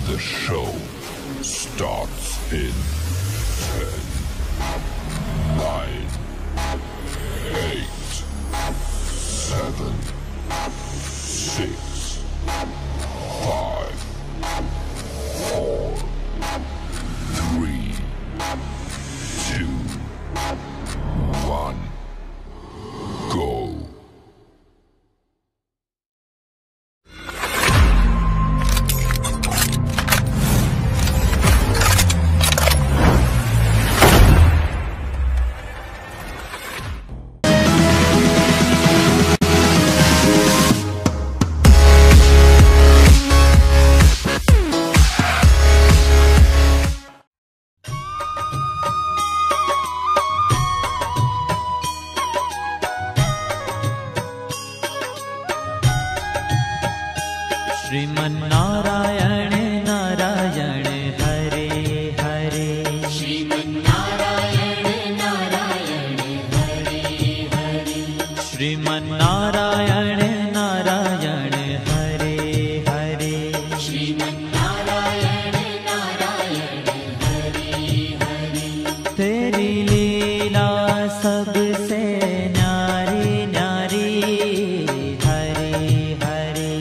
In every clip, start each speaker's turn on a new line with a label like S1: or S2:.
S1: The show starts in 10, 9, 8, 7, 6, 5, 4, 3, 2, 1, go.
S2: Sriman Narayana Narayan Hare Hare,
S3: Sriman Narayana Narayan Hare Hare,
S2: Sriman Narayana Narayan Hare Hare,
S3: Sriman Narayana Narayan Hare Hare.
S2: तेरी लीला सबसे न्यारी न्यारी हरे हरे,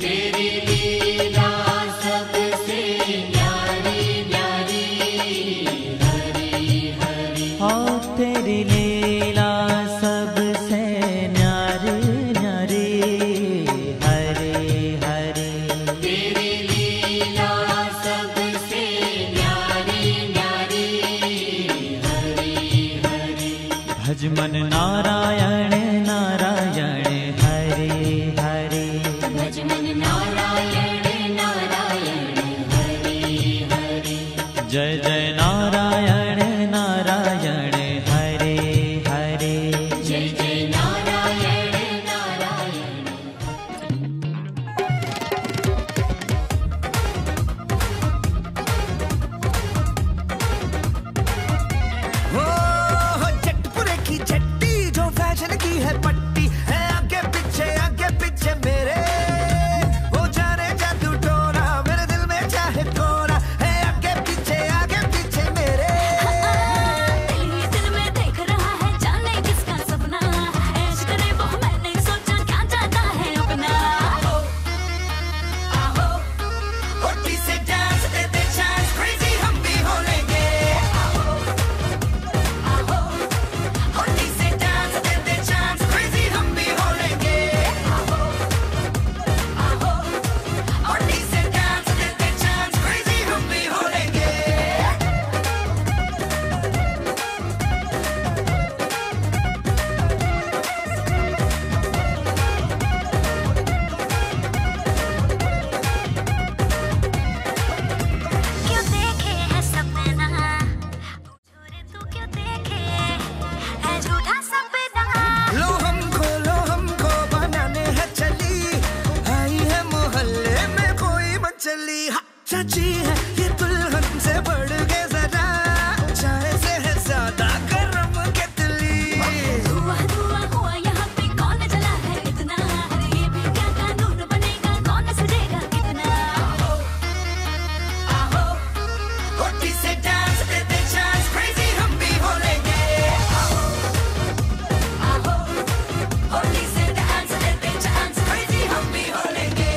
S3: तेरी लीला सबसे न्यारी न्यारी हरे हरे,
S2: और तेरी लीला सबसे न्यारी न्यारी हरे हरे,
S3: तेरी लीला सबसे न्यारी न्यारी हरे हरे।
S2: भजमन नारायण नारायण हरे हरे,
S3: भजमन नारायण नारायण हरे हरे,
S2: जय जय नारायण नारायण हरे हरे,
S3: जय जय नारायण नारायण।
S4: हो चटपुरे की चट्टी जो फैशन की है पट्टी है, आगे पीछे मेरे वो जाने जादू टोना, मेरे दिल में चाहे कोना है, आगे पीछे मेरे।
S5: दिल में देख रहा है जाने किसका सपना, ऐश करे वो मैंने सोचा क्या चाहता है अपना।
S4: आहो होटी से डांस दे दे चांस, क्रेजी हम भी हो लेंगे। आहो होटी से डांस दे दे चांस, क्रेजी हम भी हो लेंगे। आहो होटी से डांस दे दे चांस, क्रेजी हम भी हो लेंगे।
S5: क्यों देखे है सपना, छोरे तू क्यों देखे है झूठा सपना।
S4: लो हमको बनाने है चली, आई है मोहल्ले में कोई मचली। हाँ, चाची है ये दुल्हन से बढ़ के जरा, चाय से है ज्यादा गरम केतली।
S5: धुआं हुआ यहाँ पे कौन जला है इतना, अरे ये भी क्या कानून बनेगा, कौन सजेगा कितना।
S4: आहो होटी से डांस दे दे चांस, क्रेजी हम भी हो लेंगे। आहो होटी से डांस दे दे चांस, क्रेजी हम भी हो लेंगे।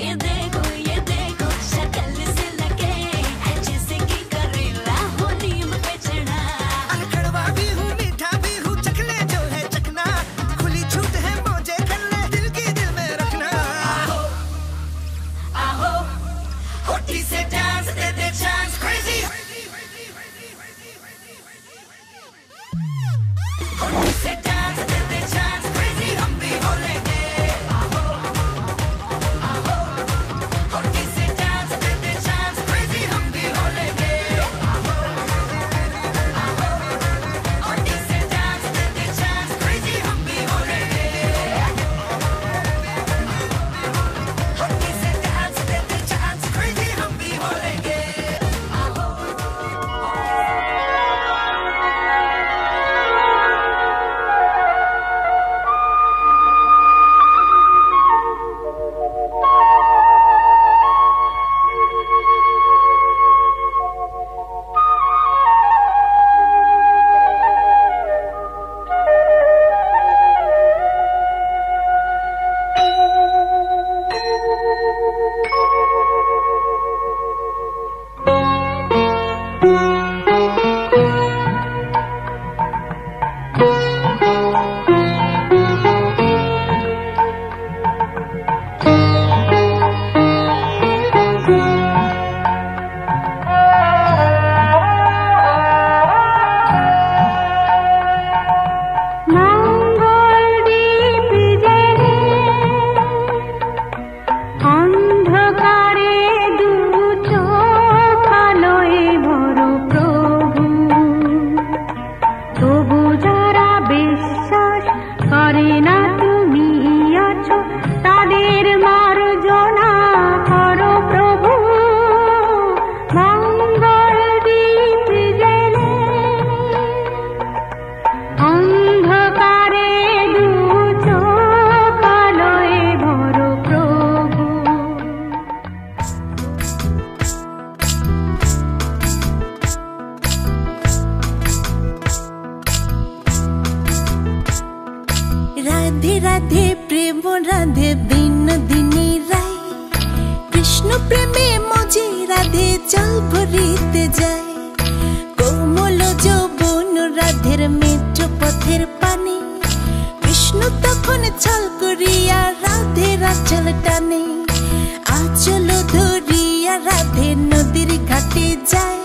S5: ये देखो शक्ल से लगे जैसे कि करेला हो नीम पे चढ़ा।
S4: अरे कड़वा भी हूँ मीठा भी हूँ चखले जो है चखना खुली छूट है मौजे कर ले दिल की दिल में रखना।
S3: आहो होठी से डांस दे दे चांस क्रेजी होठी से डांस दे दे चांस क्रेजी हम भी हो लेंगे। आहो आहो होठी से डांस दे दे चांस क्रेजी हम भी हो लेंगे। आहो आहो होठी से डांस दे दे चांस क्रेजी हम भी हो लेंगे। होठी से डांस दे दे चांस क्रेजी हम भी हो लेंगे। आहो
S6: অন্ধকারে দু চোখ আলোয় ভরো প্রভু, তবু যারা বিশ্বাস করে না তুমি আছো তাদের মার্জনা করো প্রভু। মঙ্গল দীপ জেলে অন্ধকারে দু চোখ আলোয় ভরো প্রভু।
S7: রাধে রাধে প্রেম রাধে বিনোদিনী রায়, কৃষ্ণ প্রেমে মজে রাধে জল ভরিতে যায়। কোমল যৌবন রাধের মেঠো পথের পানে, কৃষ্ণ তখন ছল করিয়া রাধের আঁচল টানে। আঁচল ধরিয়া রাধে নদীর ঘাটে যায়,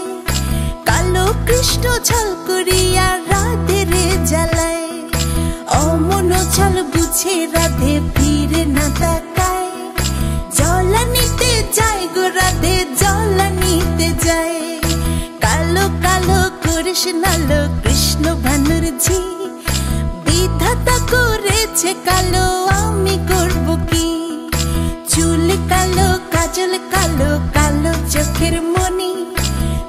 S7: কালো কৃষ্ণ ছল করিয়া রাধের জ্বালায়। অমন ছল বুঝে রাধে ফিরে না তাকায়, জল নিতে যায় গো রাধে জল নিতে যায়। কালো কালো কৃষ্ণালো কৃষ্ণ ভানুর ঝি, বিধাতা করেছে কালো আমি করব কি। চুল কালো কাজল কালো কালো চোখের মনি,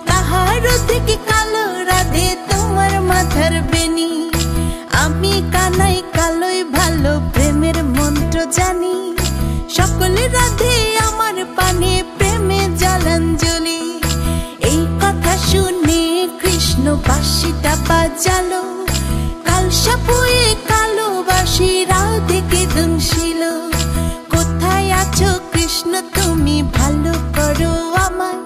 S7: তাহার থেকে কালো রাধে তোমার মাথার বেনি। আমি কানাই কালোই ভালো প্রেমের মন্ত্র জানি, সকলে রাধে আমার পানে প্রেমে জলাঞ্জলি। এই কথা শুনে কৃষ্ণ বাঁশিটা বাজালো, কালসা বয়ে কালো বাঁশি রাধেকে দুনশিল। কোথায় আছো কৃষ্ণ তুমি ভালো করো আমায়,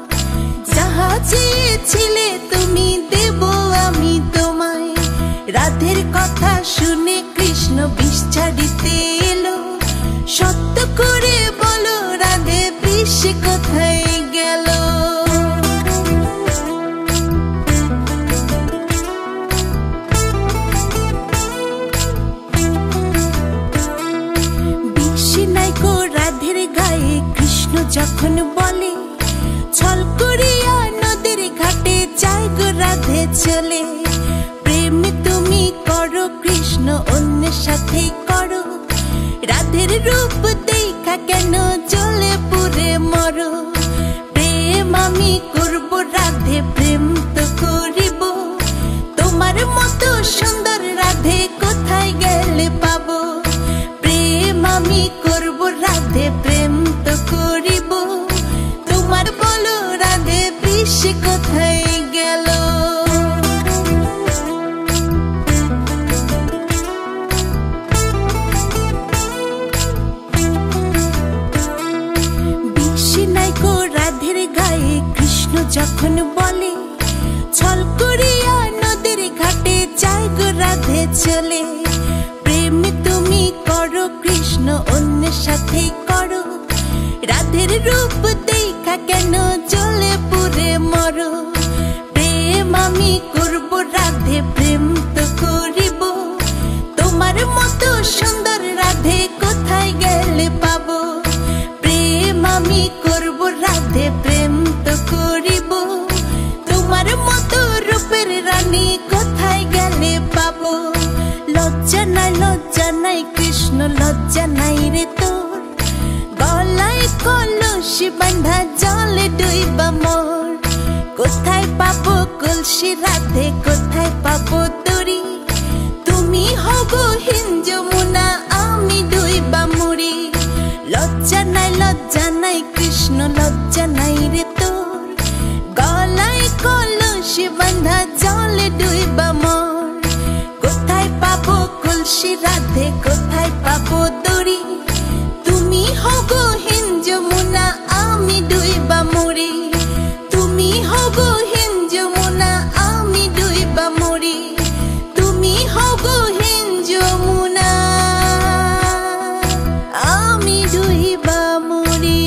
S7: যাহা চেয়েছিলে তুমি দেব আমি তোমায়। রাধের কথা শুনে কৃষ্ণ বিষ ছাড়িতে এলো, সত্য করে বলো রাধে বিষ কোথায় গেল। বিষ নাই গো রাধের গায়ে কৃষ্ণ যখন বলে, ছল করিয়া নদীর ঘাটে যায় গো রাধে চলে। প্রেম তুমি করো কৃষ্ণ অন্যের সাথে করো, রাধের রূপ দেখা কেন জ্বলে পুড়ে মরো। প্রেম আমি করব রাধে প্রেম তো করিব, তোমার মতো সুন্দর রাধে কোথায় গেলে পাবো। প্রেম আমি করব রাধে প্রেম তো করিব, তোমার বলো রাধে বিষ কোথায় গেল। যখন বলে ছল করিয়া নদীর ঘাটে যাই গো রাধে চলে। প্রেম তুমি করো কৃষ্ণ অন্যের সাথে করো, রাধের রূপ দেখা কেন জ্বলে পুড়ে মরো। প্রেম আমি করব রাধে প্রেম তো করিব, তোমার মতো সুন্দর রাধে কোথায় গেলে পাবো। প্রেম আমি করব রাধে প্রেম তো করিব, তোমার মতো রূপের রানী কোথায় গেলে পাবো। লজ্জা নাই কৃষ্ণ লজ্জা নাই রে তোর, গলায় কলসি বাঁধা জলে ডুইবা মোর। কোথায় পাবো কলসি রাধে কোথায় পাবো তরি, তুমি হগো হিন যমুনা আমি ডুইবা মুড়ি। লজ্জা নাই কৃষ্ণ লজ্জা নাই রে তোর, গলায় কলসি বাঁধা জলে ডুইবা মোর। কোথায় পাবো কলসি রাধে কোথায় পাবো দড়ি, তুমি হগো হিন যমুনা আমি ডুইবা মরি। তুমি হগো হিন যমুনা আমি ডুইবা মরি, তুমি হগো হিন যমুনা আমি ডুইবা মরি।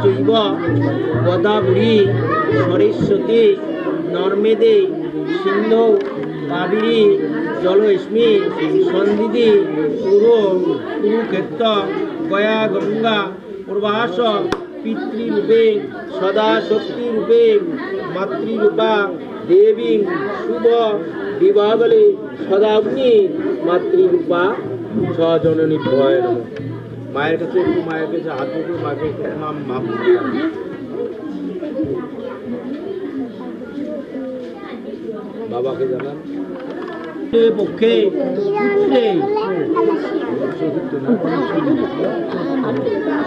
S8: চৈব গোদাবরী সরস্বতী নর্মেদে সিন্ধু কাবেরী জলস্মি সন্দিধি কুরুক্ষেত্র গয়া গঙ্গা প্রবাস পিতৃরূপে সদা শক্তিরূপে মাতৃরূপা দেবী শুভ বিবাহলে সদাগ্নি মাতৃরূপা সজননী ভয় নমঃ। মায়ের কাছে একটু মায়ের কাছে হাত রেখে মাকে একটু নাম ভাব বাবাকে জানান পক্ষে পুত্রে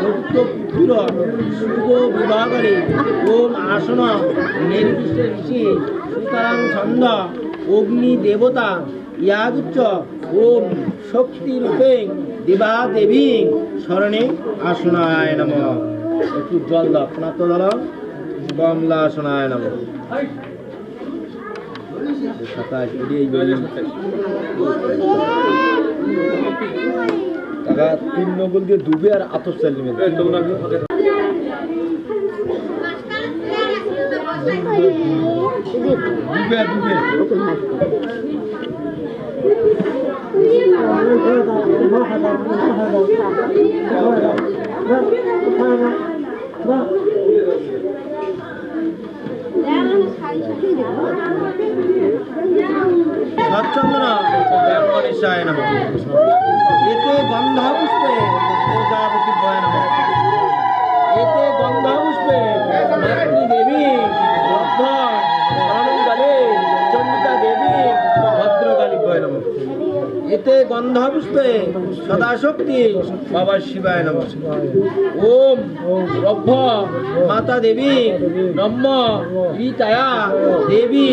S8: সত্য পুত্র শুভ বিবাহরে ওম আসন নির্দিষ্ট ঋষি সুতরাং ছন্দ অগ্নি দেবতা ইয়াগুচ্চ ওম শক্তি রূপে দেবা দেবী স্মরণে আসনায় নম। একটু জল দাও আপনার তো ধরো কমলা আসনায় নম। টাকা 3 নগল দিয়ে ডুবে আর আতর চাল নেবে সচ্চন্দ্র ব্যাঙ্গনেশায় নমঃ। এতে গন্ধাপুষ্পে প্রজাপতি ভয় নমঃ। এতে গন্ধাপুষ্পে মাতৃদেবী রব্ধ অনঙ্গলে চণ্ডিকা দেবী ভদ্রকালী ভয় নমঃ। এতে গন্ধাপুষ্পে সদাশক্তি বাবা শিবায় নমঃ। ওম রব্ধ মাতা দেবী ব্রহ্ম রীতায়া দেবী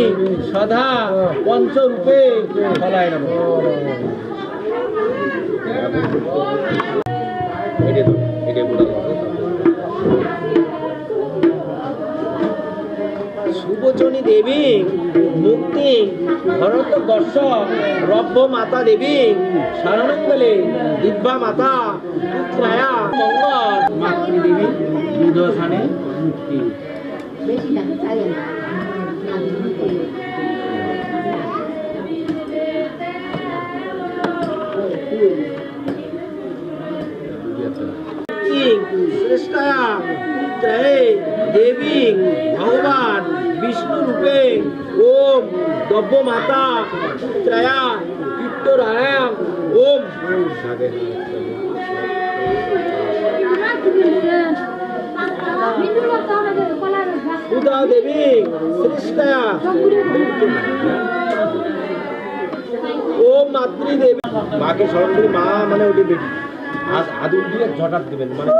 S8: সদা পঞ্চরূপে ফলায় নমঃ। সুবচনী দেবী মুক্তি ভরত বর্ষ রব্য মাতা দেবী শরণঙ্গলে দিব্যা মাতা পুত্রায়া মঙ্গল মাতৃদেবী দুধসানে মুক্তি। শ্রেষ্ঠায়া পুত্রায়ে দেবী ভগবান বিষ্ণু রূপে ওম দব্য মাতা পুত্রায়া পিত্তরায়া ওম সুধা দেবী শ্রেষ্ঠায়া ওম মাতৃদেবী। মাকে স্মরণ করে মা মানে ওটি বেটি আদুর দিয়ে ঝটাত দেবেন মানে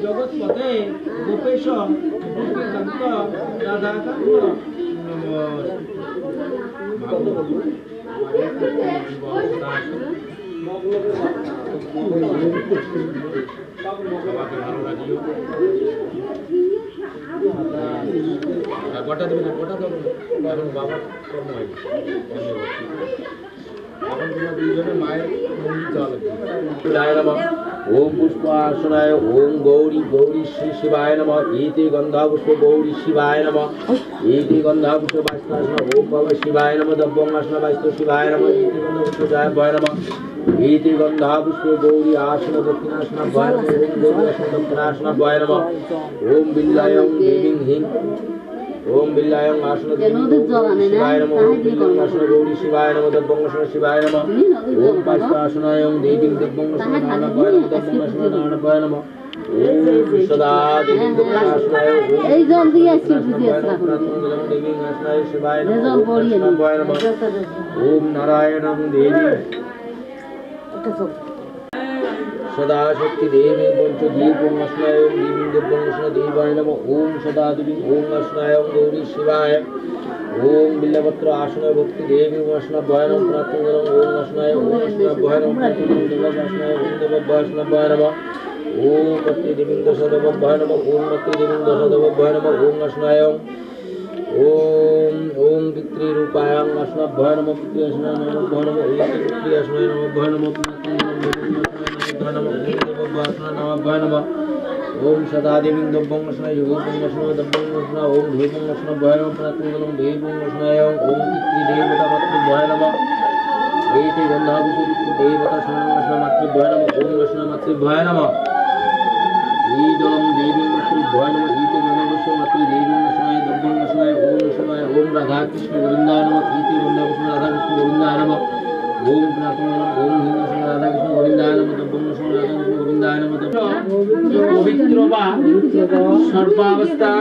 S8: জগৎপথে গোপেশ গোপীকান্ত রাধাকান্ত গোটা দেবে না গোটা দেবে না এখন বাবার কর্ম হয় এখন তোমার দুইজনে মায়ের মন্দির যাওয়া লাগবে। ओम पुष्पासनाय ओम गौरी गौरी श्री शिवाय नमः। एते गंधापुष्प गौरी शिवाय नमः। एते गंधापुष्प वास्तासना ओम भव शिवाय नमः। दब्बंगासना वास्तु शिवाय नमः। एते गंधापुष्प जय भय नमः। एते गंधापुष्प गौरी आसन दक्षिणासना भय नमः। ओम गौरी आसन दक्षिणासना भय नमः। ओम बिल्लायं देवीं हिं ओम बिल्लायं आसन शिवाय नमः। ओम बिल्लायं आसन गौरी शिवाय नमः। दब्बंगासना शिवाय नमः। ओम पास्तासनायं देवीं दब्बंगासना भय नमः। दब्बंगासना भय नमः। ओम सदा देवी दुर्गासनाय
S9: এই জন দিয়ে আসছে বুঝিয়েছ না
S8: देवी असनाय शिवाय नमः ओम नारायणं देवी सदा शक्ति देवी पंचदीपं असनाय देवी दुर्गासना देवाय नमः ओम सदा देवी ओम असनाय गौरी शिवाय ओम बिल्लपत्र आसनाय भक्ति देवी असना भयानम प्रार्थना ओम असनाय भयानम प्रार्थना असनाय ओम देव असना भयानम ओम पत्नी देवी दशदव भयानम ओम पत्नी देवी दशदव भयानम ओम असनाय ओम ओम पितृ रूपायां असना भयानम पितृ असना नमः भयानम ओम पितृ असनाय नमः भयानम ओम सदा देवी दब्बं असना योगं असना दब्बं असना ओम धूपं असना भयानम प्रार्थना देवं असनाय ओम पितृ देवता मातृ भयानम एते गंधाभिषेक देवता संगमस्ना मातृ भयानम ओम असना मातृ भयानम ईदं देवी मातृ भयानम ईते गंधाभिषेक मातृ देवं असनाय दब्बं असनाय ओम शिवाय ओम राधा कृष्ण गोविंदाय नमः ईते गंधाभिषेक राधा कृष्ण गोविंदाय नमः ओम प्रार्थना ओम हिंदुस्तान राधा कृष्ण गोविंदाय नमः दब्बं असनाय राधा कृष्ण गोविंदाय नमः पवित्र बा सर्वावस्था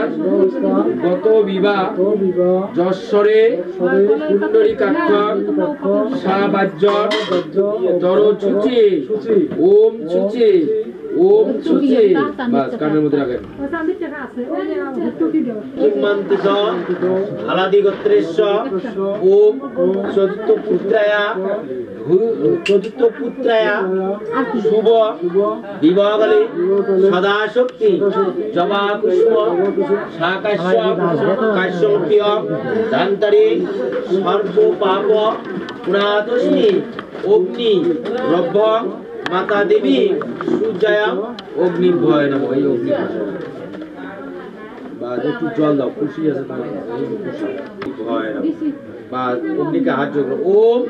S8: गत विवाह যশ্বরে কুণ্ডলিকাক্ষ সাবাজ্জর দরচুচি ওম চুচি ওম চুচি বাস কানের মধ্যে রাখেন মন্ত্র আলাদি গোত্রেশ্ব ওম চতুর্থ পুত্রায়া শুভ বিবাহকালে সদা শক্তি জবা পুষ্প শাকাশ্য কাশ্যপ্রিয় দান্তরে সর্ব পাপ পুনাতস্মি অগ্নি রব্ভ মাতা দেবী সূর্যায় অগ্নি ভয় নম এই অগ্নি বা একটু জল দাও খুশি আছে ভয় নম বা অগ্নিকে হাত জোর ওম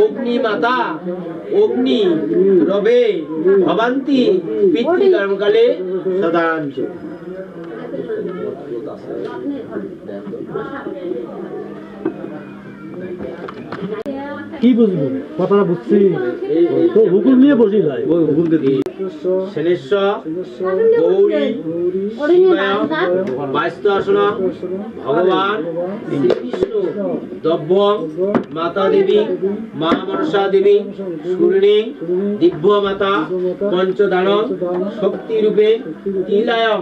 S8: অগ্নি মাতা অগ্নি রবে ভবান্তি পিতৃকর্মকালে সদাঞ্চ
S10: কি বুঝবো কথাটা বুঝছি তো হুকুম নিয়ে বসি যায় ওই হুকুমকে দিয়ে
S8: শনেশ্বর গৌরী শিবায় বাইস্ত আসন ভগবান শ্রীকৃষ্ণ দব্বং মাতা দেবী মা মনসা দেবী সুরিণী দিব্য মাতা পঞ্চদানং শক্তি রূপে তিলায়ং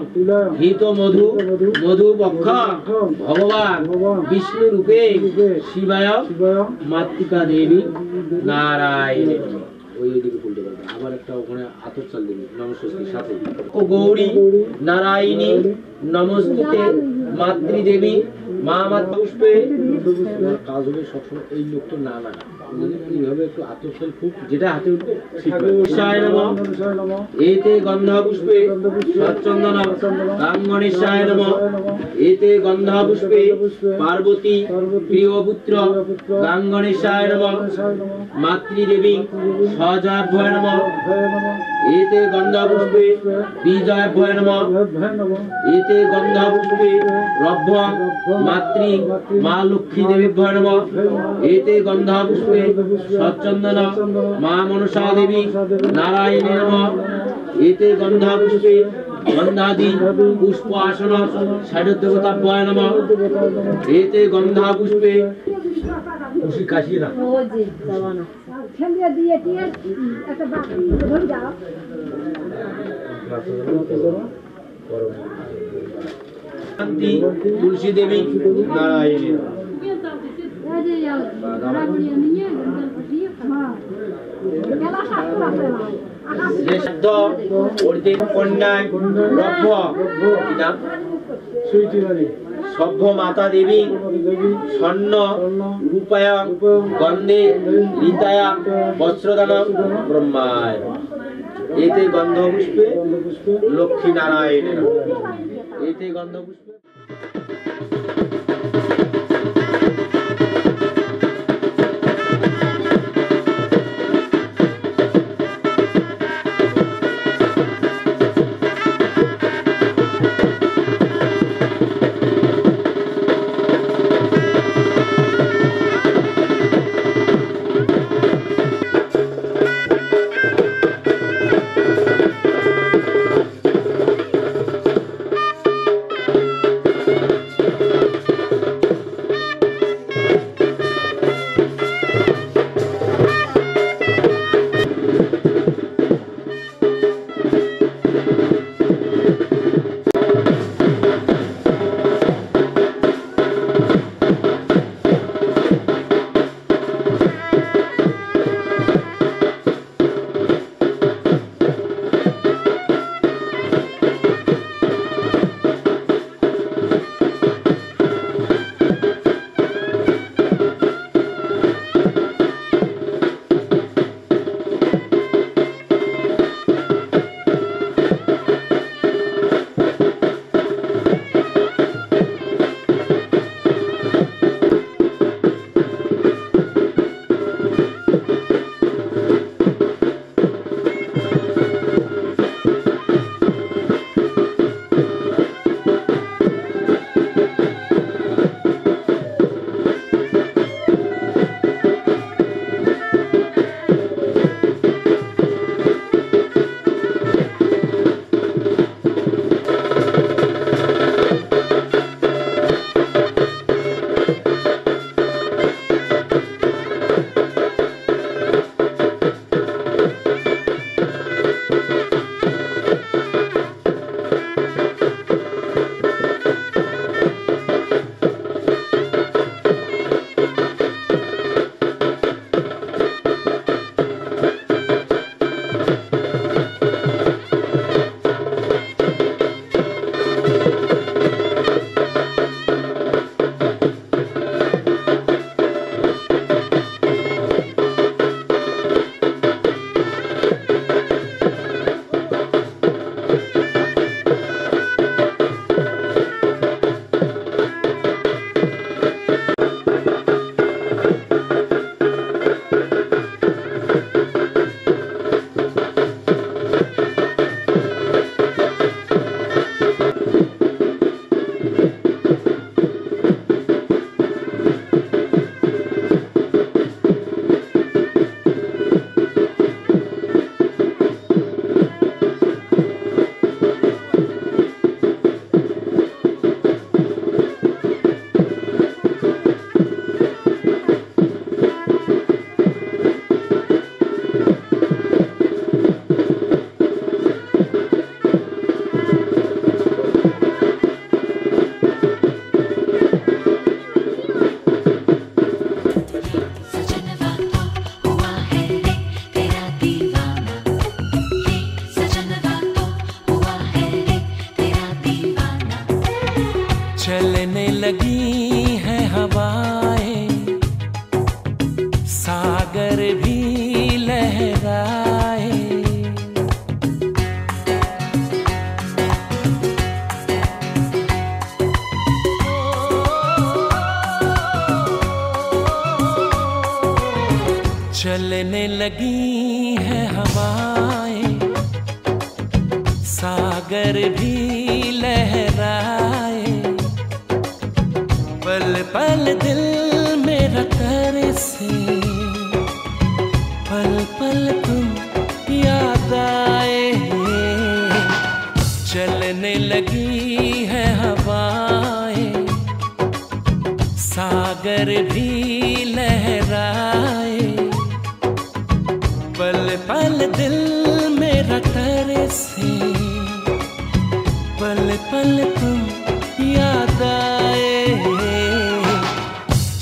S8: হিত মধু মধুপক্ষ ভগবান বিষ্ণু রূপে শিবায় মাতৃকা দেবী নারায়ণ ওই দিকে বলতে পারবে আবার একটা ওখানে আতর চাল দেবে নমস্কার সাথে ও গৌরী নারায়ণী নমস্তুতে মাতৃদেবী মা মাতা পুষ্পে কাজ হবে সবসময় এই লোকটা না লাগা এইভাবে একটু আতর চাল খুব যেটা হাতে উঠবে শিবায় নমঃ এতে গন্ধা পুষ্পে সচ্চন্দন গাঙ্গণেশায় নমঃ এতে গন্ধা পুষ্পে পার্বতী প্রিয় পুত্র গাঙ্গণেশায় নমঃ মাতৃদেবী সহজাভ্যয় নমঃ এতে গন্ধা পুষ্পে বীজাভ্যয় নমঃ এতে গন্ধা পুষ্পে রভ্য মাতৃ মা লক্ষ্মী দেবীভ্যয় নমঃ এতে গন্ধা পুষ্পে সচ্চন্দন মা মনসা দেবী নারায়ণী নমঃ এতে গন্ধা পুষ্পে গন্ধাদি পুষ্প আসন ষাট দেবতাভ্যয় নমঃ এতে গন্ধা পুষ্পে খুশি কাশি না তুলসী দেবী নারায়ণী শ্রেষ্ঠ কন্যায় সভ্য মাতা দেবী স্বর্ণ রূপায় গন্ধে রীতায়া বস্ত্রদান ব্রহ্মায় এতে গন্ধ পুষ্পে লক্ষ্মী নারায়ণ এতে গন্ধ পুষ্পে
S11: चलने लगी है हवाएं, सागर भी लहराए। चलने लगी है हवाएं, सागर भी लहराए। पल पल दिल मेरा तरसे, पल पल तुम याद आए। चलने लगी है हवाएं, सागर भी लहराए। पल पल दिल मेरा तरसे, पल पल तुम याद आए।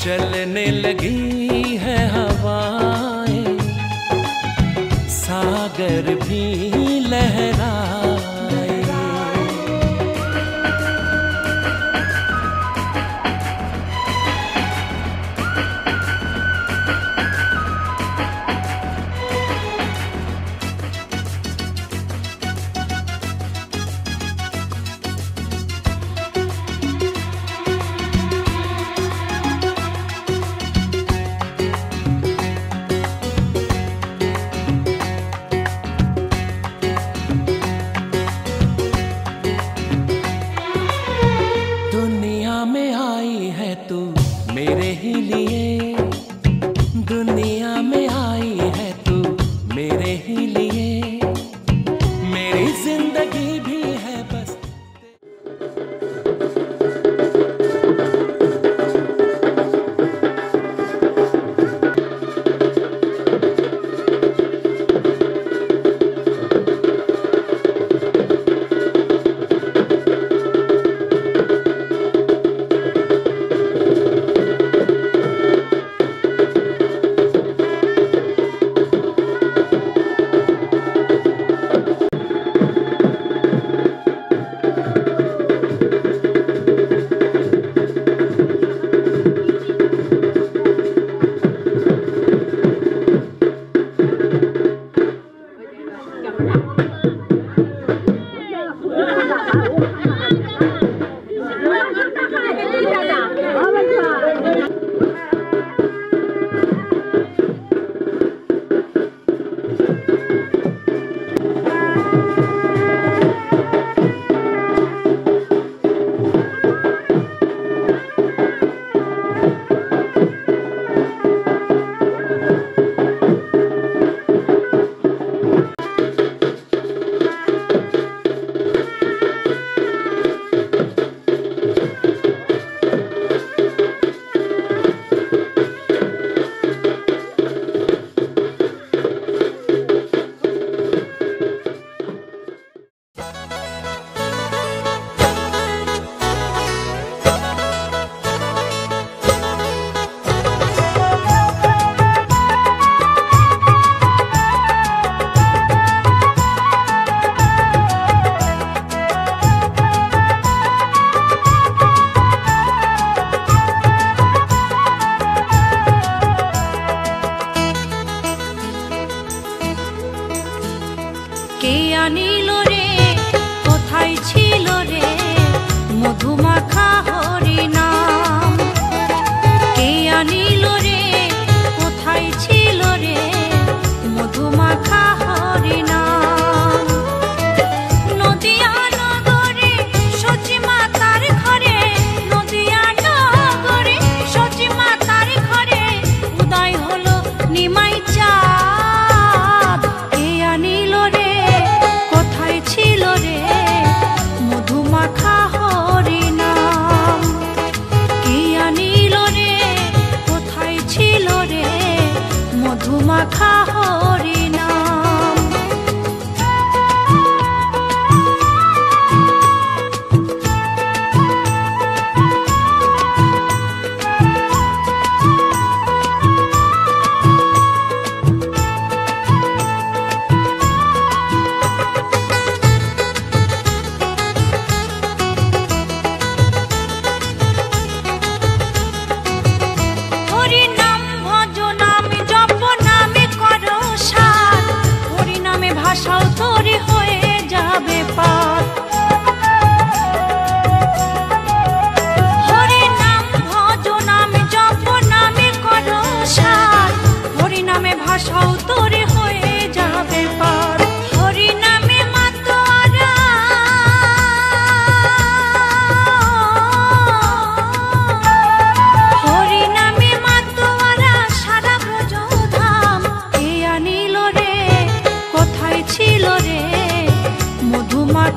S11: चलने लगी है हवाएं, सागर भी लहराए।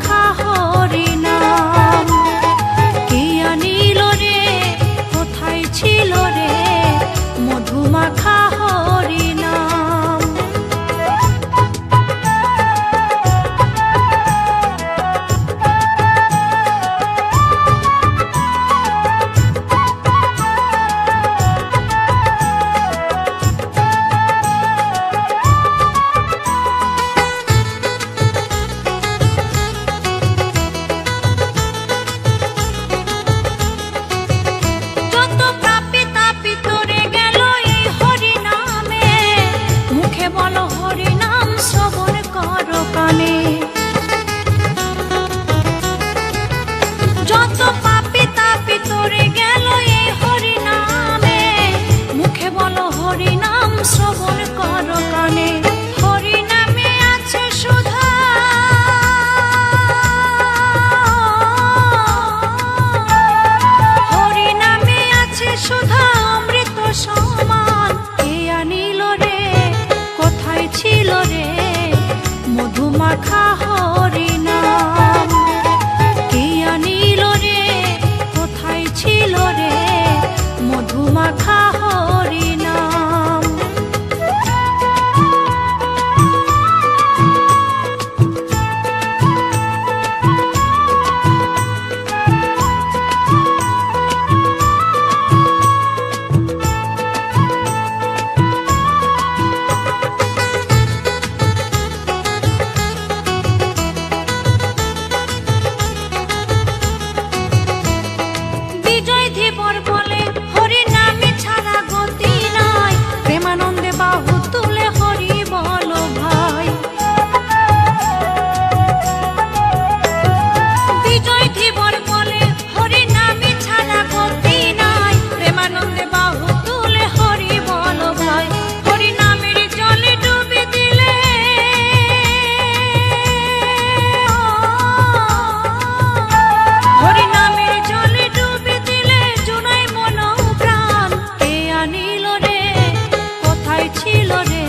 S7: মধুমাখা হরিনাম কে আনিল রে কোথায় ছিল রে মধুমাখা হরিনাম যত পাপী তাপী তোরে গেল এই হরিনামে মুখে বলো হরিনাম শ্রবণ করো কানে যত পাপী তাপী তোরে গেল এই হরিনামে মুখে বলো হরিনাম শ্রবণ করো কানে হরিনামে আছে সুধা হরিনামে আছে সুধা অমৃত সমান কে আনিল রে কোথায় ছিল রে মধুমাখা হরিনাম কে আনিল রে কোথায় ছিল রে মধুমাখা হরিনাম বিজয় ধীবর বলে হরি নামে ছাড়া গতি নাই প্রেমানন্দে বাহু তুলে হরি বলো ভাই বিজয় ধীবর বলে হরি নামে ছাড়া গতি নাই প্রেমানন্দে বাহু তুলে হরি বলো ভাই হরি নামের জলে ডুবে দিলে হরি নামের জলে ডুবে দিলে জুনাই মন প্রাণ কে আনিল রে কোথায় ছিল রে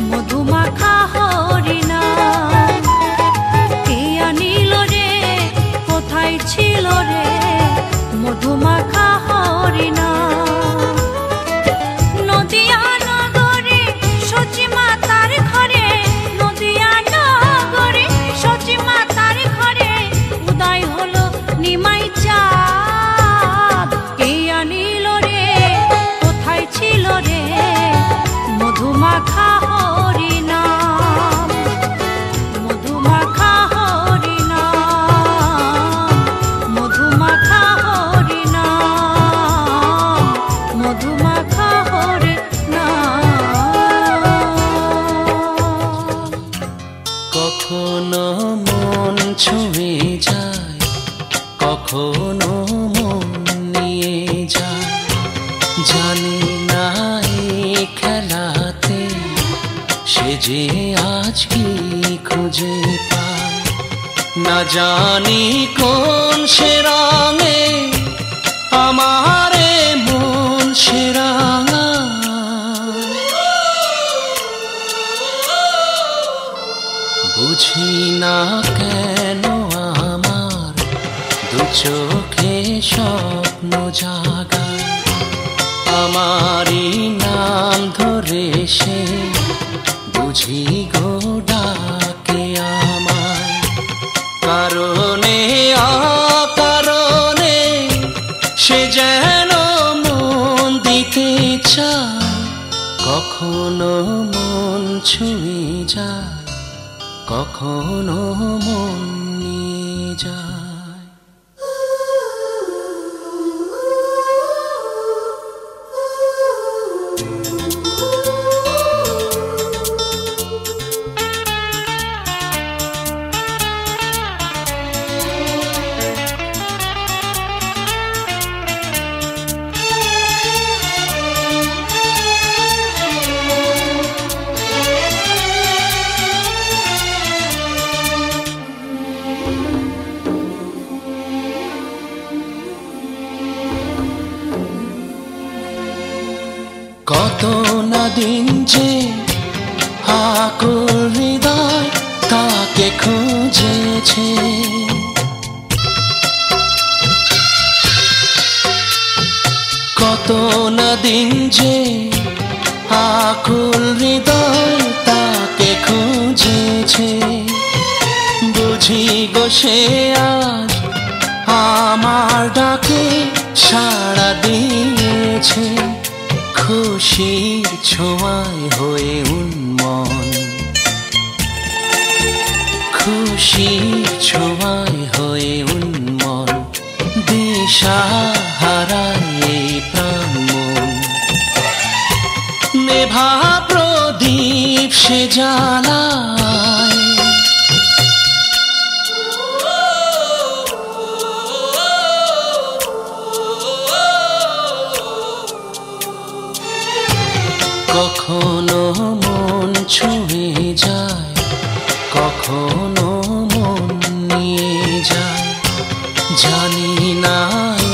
S7: মধুমাখা হরিনাম কে আনিল রে কোথায় ছিল রে মধুমাখা হরিনাম নদিয়া নগরে সচি মাতার ঘরে নদিয়া নগরে সচি মাতার ঘরে উদয় হলো নিমাই চাঁদ কে আনিল রে কোথায় ছিল রে মধুমাখা হরিনাম মধুমাখা হরিনাম মধুমাখা হরিনাম মধুমাখা হরিনাম
S11: কখনো মন ছুঁয়ে যায় কখনো মন নিয়ে যায় জানি না এই খেলাতে সে যে আজ কি খুঁজে পায় না জানি কোন সে রঙে আমারে মন সে রাঙা বুঝি না কেন আমার দু চোখে স্বপ্ন জাগায় আমারই নাম ধরে সে বুঝি গো ডাকে আমায় কারণে অকারণে সে যেন মন দিতে চায় কখনো মন ছুঁয়ে যায় কখনো মন নিয়ে যায় কত না দিন যে আকুল হৃদয় তাকে খুঁজে ঘুচেছে। কত না দিন যে আকুল হৃদয় তাকে খুঁজেছে, বুঝি গো সে আজ আমার ডাকে সাড়া দিয়েছে। খুশির ছোঁয়ায় হয়ে উন্মন, খুশির ছোঁয়ায় হয়ে উন্মন, দিশা হারায় এই প্রাণ মন। নেভা প্রদীপ সে জ্বালায়, কখনো মন ছুঁয়ে যায়, কখনো মন নিয়ে যায়। জানি না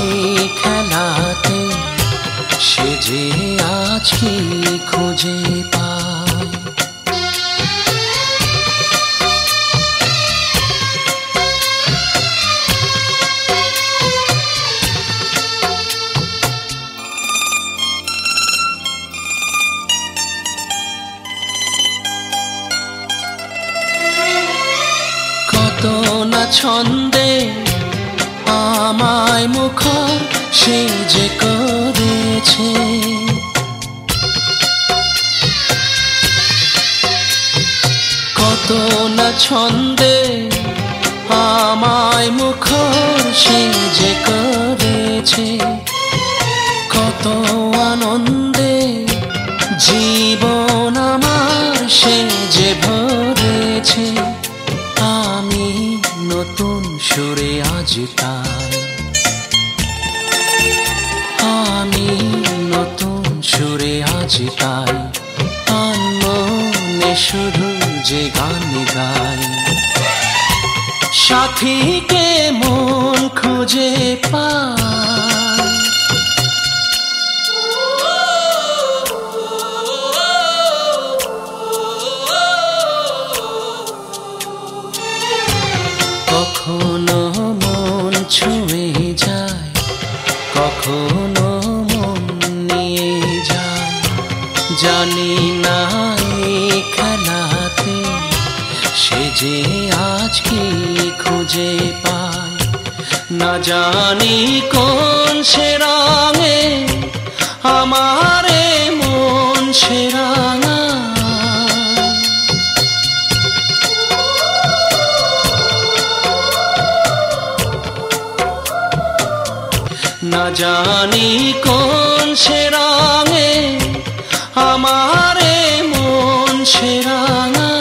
S11: এই খেলাতে সে যে আজ কি খুঁজে পায়। কত না ছন্দে আমায় মুখর সে যে করেছে, কত না ছন্দে আমায় মুখর সে যে করেছে। কত আনন্দে জীবন আমার সে যে ভরেছে। আমি নতুন সুরে আজ তাই, আমি নতুন সুরে আজ তাই আনমনে শুধু যে গান গাই। সাথীকে মন খুঁজে পায়, কখনো মন ছুঁয়ে যায়, কখনো মন নিয়ে যায়। জানি না এই খেলাতে সে যে আজ কি খুঁজে পায়। না জানি কোন সে রঙে আমার মন সে রাঙা। না জানি কোন সে রঙে আমার মন সে রাঙা।